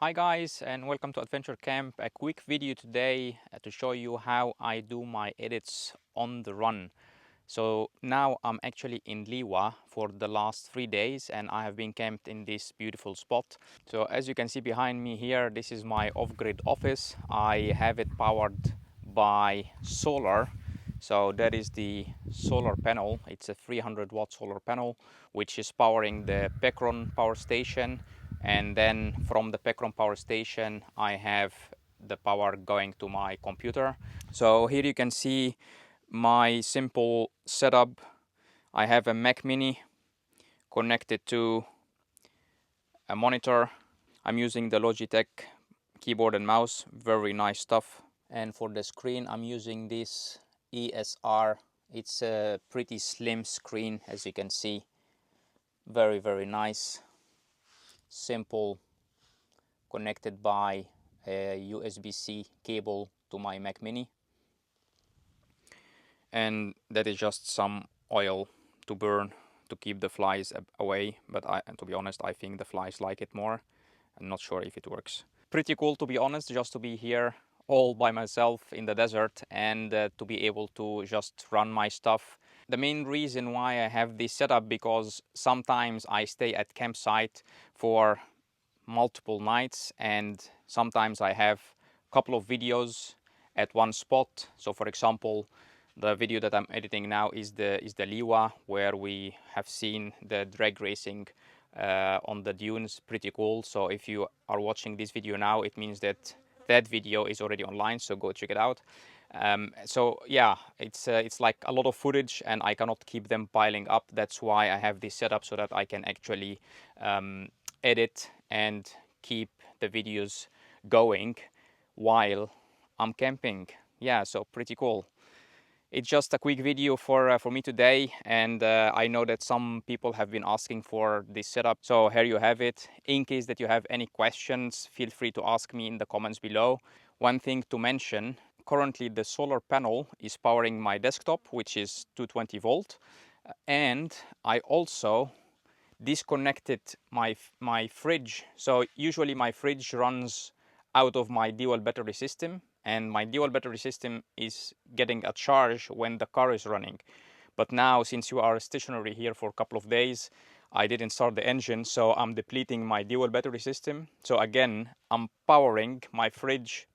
Hi guys, and welcome to Adventure Camp. A quick video today to show you how I do my edits on the run. So now I'm actually in Liwa for the last 3 days and I have been camped in this beautiful spot. So as you can see behind me here, this is my off-grid office. I have it powered by solar. So that is the solar panel. It's a 300-watt solar panel which is powering the Pecron power station, and then from the Pecron power station I have the power going to my computer. So here you can see my simple setup. I have a Mac Mini connected to a monitor. I'm using the Logitech keyboard and mouse, very nice stuff. And for the screen I'm using this ESR. It's a pretty slim screen, as you can see. Very nice, simple, connected by a USB-C cable to my Mac Mini. And that is just some oil to burn to keep the flies away, but to be honest, I think the flies like it more. I'm not sure if it works. Pretty cool, to be honest, just to be here all by myself in the desert and to be able to just run my stuff. The main reason why I have this setup, because sometimes I stay at campsite for multiple nights and sometimes I have a couple of videos at one spot. So for example, the video that I'm editing now is the Liwa, where we have seen the drag racing on the dunes. Pretty cool. So if you are watching this video now, it means that that video is already online, so go check it out. So yeah, it's like a lot of footage and I cannot keep them piling up. That's why I have this setup, so that I can actually edit and keep the videos going while I'm camping. Yeah, so pretty cool. It's just a quick video for me today, and I know that some people have been asking for this setup, so here you have it. In case that you have any questions, feel free to ask me in the comments below. One thing to mention, currently the solar panel is powering my desktop, which is 220 volt, and I also disconnected my fridge. So usually my fridge runs out of my dual battery system, and my dual battery system is getting a charge when the car is running. But now, since you are stationary here for a couple of days, I didn't start the engine, so I'm depleting my dual battery system. So again, I'm powering my fridge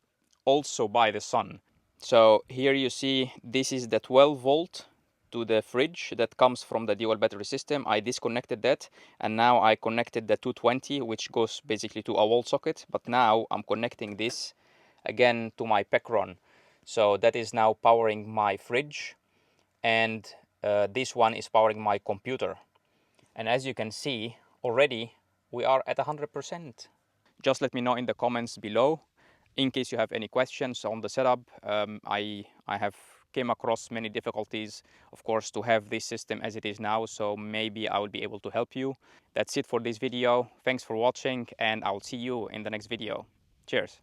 also by the sun. So here you see, this is the 12 volt to the fridge that comes from the dual battery system. I disconnected that, and now I connected the 220, which goes basically to a wall socket. But now I'm connecting this again to my Pecron. So that is now powering my fridge, and this one is powering my computer. And as you can see, already we are at 100%. Just let me know in the comments below in case you have any questions on the setup. I have came across many difficulties, of course, to have this system as it is now, so maybe I will be able to help you. That's it for this video. Thanks for watching, and I'll see you in the next video. Cheers.